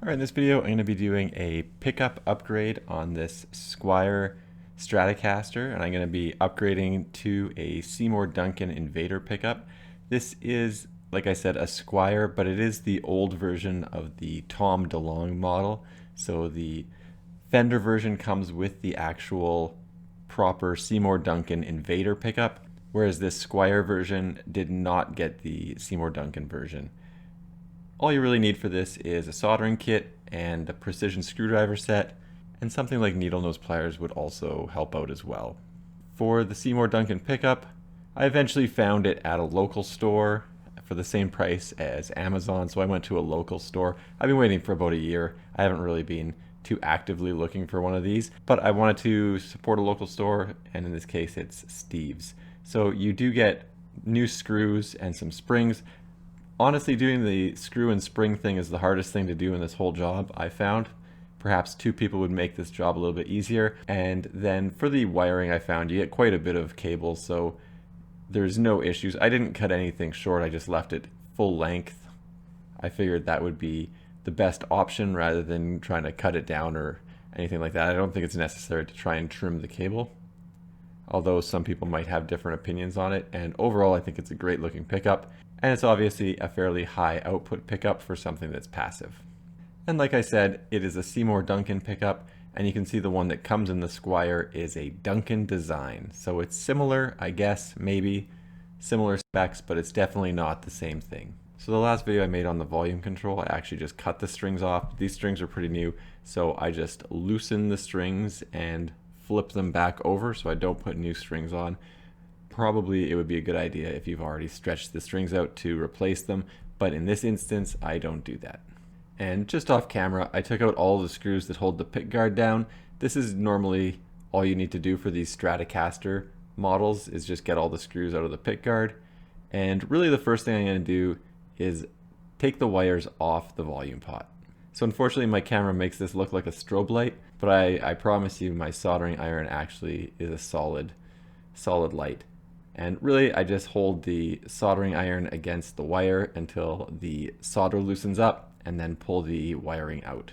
Alright, in this video I'm going to be doing a pickup upgrade on this Squire Stratocaster, and I'm going to be upgrading to a Seymour Duncan Invader pickup. This is, like I said, a Squire, but it is the old version of the Tom DeLonge model. So the Fender version comes with the actual proper Seymour Duncan Invader pickup, whereas this Squire version did not get the Seymour Duncan version. All you really need for this is a soldering kit and a precision screwdriver set, and something like needle nose pliers would also help out as well. For the Seymour Duncan pickup, I eventually found it at a local store for the same price as Amazon, so I went to a local store. I've been waiting for about a year. I haven't really been too actively looking for one of these, but I wanted to support a local store, and in this case it's Steve's. So you do get new screws and some springs. Honestly, doing the screw and spring thing is the hardest thing to do in this whole job, I found. Perhaps two people would make this job a little bit easier. And then for the wiring, I found you get quite a bit of cable, so there's no issues. I didn't cut anything short, I just left it full length. I figured that would be the best option rather than trying to cut it down or anything like that. I don't think it's necessary to try and trim the cable, although some people might have different opinions on it. And overall, I think it's a great looking pickup. And it's obviously a fairly high output pickup for something that's passive. And like I said, it is a Seymour Duncan pickup, and you can see the one that comes in the Squire is a Duncan design. So it's similar, I guess, maybe, similar specs, but it's definitely not the same thing. So the last video I made on the volume control, I actually just cut the strings off. These strings are pretty new, so I just loosen the strings and flip them back over so I don't put new strings on. Probably it would be a good idea if you've already stretched the strings out to replace them, but in this instance I don't do that. And just off camera, I took out all the screws that hold the pick guard down. This is normally all you need to do for these Stratocaster models, is just get all the screws out of the pick guard. And really the first thing I'm going to do is take the wires off the volume pot. So unfortunately my camera makes this look like a strobe light, but I promise you my soldering iron actually is a solid light. And really, I just hold the soldering iron against the wire until the solder loosens up, and then pull the wiring out.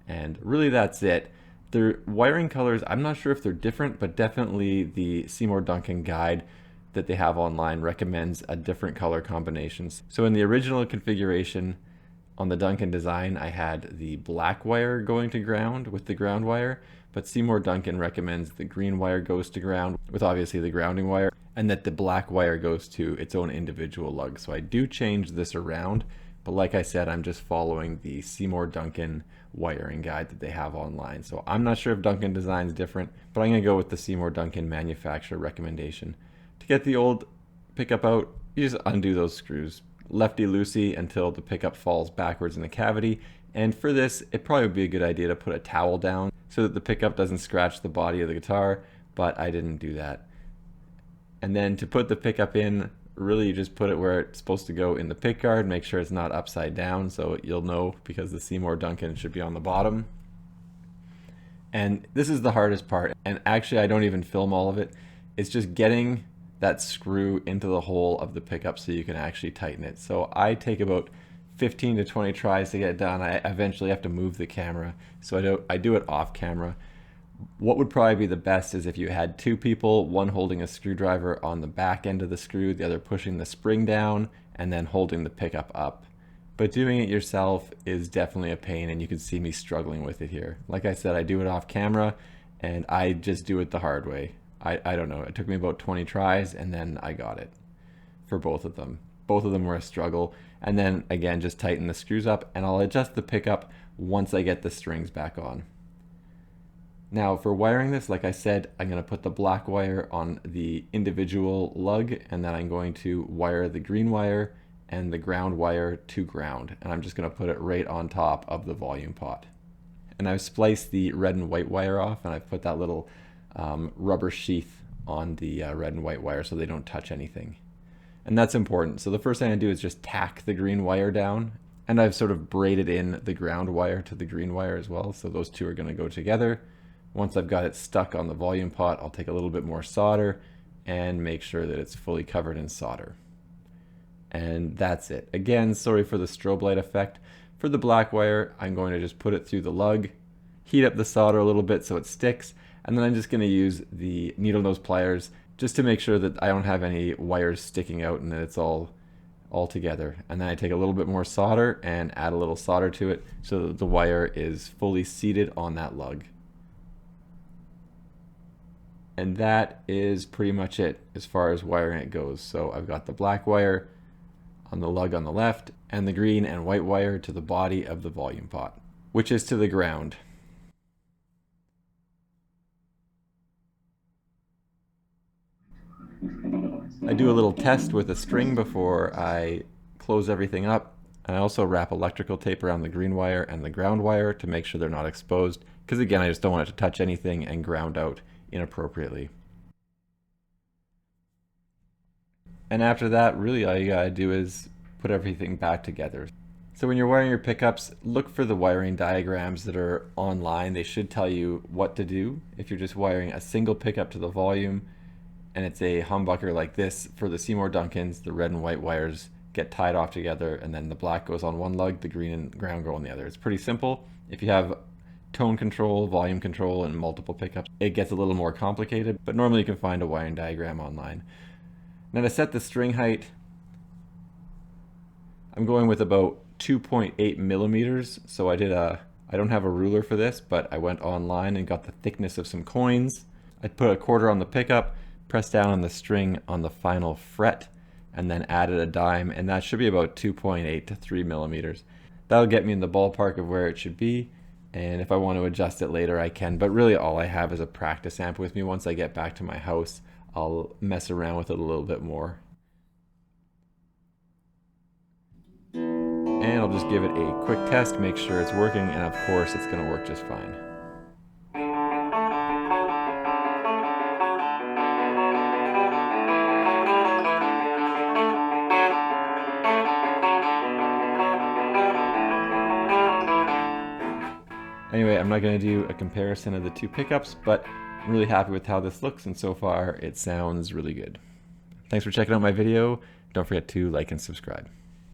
And really that's it. The wiring colors, I'm not sure if they're different, but definitely the Seymour Duncan guide that they have online recommends a different color combinations. So in the original configuration on the Duncan design, I had the black wire going to ground with the ground wire, but Seymour Duncan recommends the green wire goes to ground with obviously the grounding wire, and that the black wire goes to its own individual lug. So I do change this around, but like I said, I'm just following the Seymour Duncan wiring guide that they have online. So I'm not sure if Duncan design is different, but I'm gonna go with the Seymour Duncan manufacturer recommendation. To get the old pickup out, you just undo those screws, lefty-loosey until the pickup falls backwards in the cavity. And for this, it probably would be a good idea to put a towel down so that the pickup doesn't scratch the body of the guitar, but I didn't do that. And then to put the pickup in, really you just put it where it's supposed to go in the pick guard. Make sure it's not upside down, so you'll know, because the Seymour Duncan should be on the bottom. And this is the hardest part, and actually I don't even film all of it. It's just getting that screw into the hole of the pickup so you can actually tighten it. So I take about 15 to 20 tries to get it done. I eventually have to move the camera, so I do it off camera. What would probably be the best is if you had two people, one holding a screwdriver on the back end of the screw, the other pushing the spring down, and then holding the pickup up. But doing it yourself is definitely a pain, and you can see me struggling with it here. Like I said, I do it off camera, and I just do it the hard way. I don't know, it took me about 20 tries, and then I got it for both of them. Both of them were a struggle. And then again, just tighten the screws up, and I'll adjust the pickup once I get the strings back on. Now for wiring this, like I said, I'm going to put the black wire on the individual lug, and then I'm going to wire the green wire and the ground wire to ground. And I'm just going to put it right on top of the volume pot. And I've spliced the red and white wire off, and I've put that little rubber sheath on the red and white wire so they don't touch anything. And that's important. So the first thing I do is just tack the green wire down, and I've sort of braided in the ground wire to the green wire as well. So those two are going to go together. Once I've got it stuck on the volume pot, I'll take a little bit more solder and make sure that it's fully covered in solder. And that's it. Again, sorry for the strobe light effect, For the black wire, I'm going to just put it through the lug, heat up the solder a little bit so it sticks, and then I'm just going to use the needle nose pliers just to make sure that I don't have any wires sticking out and that it's all together. And then I take a little bit more solder and add a little solder to it so that the wire is fully seated on that lug. And that is pretty much it as far as wiring it goes. So I've got the black wire on the lug on the left and the green and white wire to the body of the volume pot, which is to the ground. I do a little test with a string before I close everything up. And I also wrap electrical tape around the green wire and the ground wire to make sure they're not exposed, because again, I just don't want it to touch anything and ground out inappropriately. And after that, really all you gotta do is put everything back together. So when you're wiring your pickups, look for the wiring diagrams that are online. They should tell you what to do. If you're just wiring a single pickup to the volume and it's a humbucker like this, for the Seymour Duncans, the red and white wires get tied off together and then the black goes on one lug, the green and ground go on the other. It's pretty simple. If you have tone control, volume control, and multiple pickups, it gets a little more complicated, but normally you can find a wiring diagram online. Now to set the string height, I'm going with about 2.8 millimeters. So I don't have a ruler for this, but I went online and got the thickness of some coins. I put a quarter on the pickup, pressed down on the string on the final fret, and then added a dime, and that should be about 2.8 to 3 millimeters. That'll get me in the ballpark of where it should be, and if I want to adjust it later I can, but really all I have is a practice amp with me. Once I get back to my house, I'll mess around with it a little bit more. And I'll just give it a quick test, make sure it's working, and of course it's going to work just fine. Anyway, I'm not going to do a comparison of the two pickups, but I'm really happy with how this looks, and so far it sounds really good. Thanks for checking out my video. Don't forget to like and subscribe.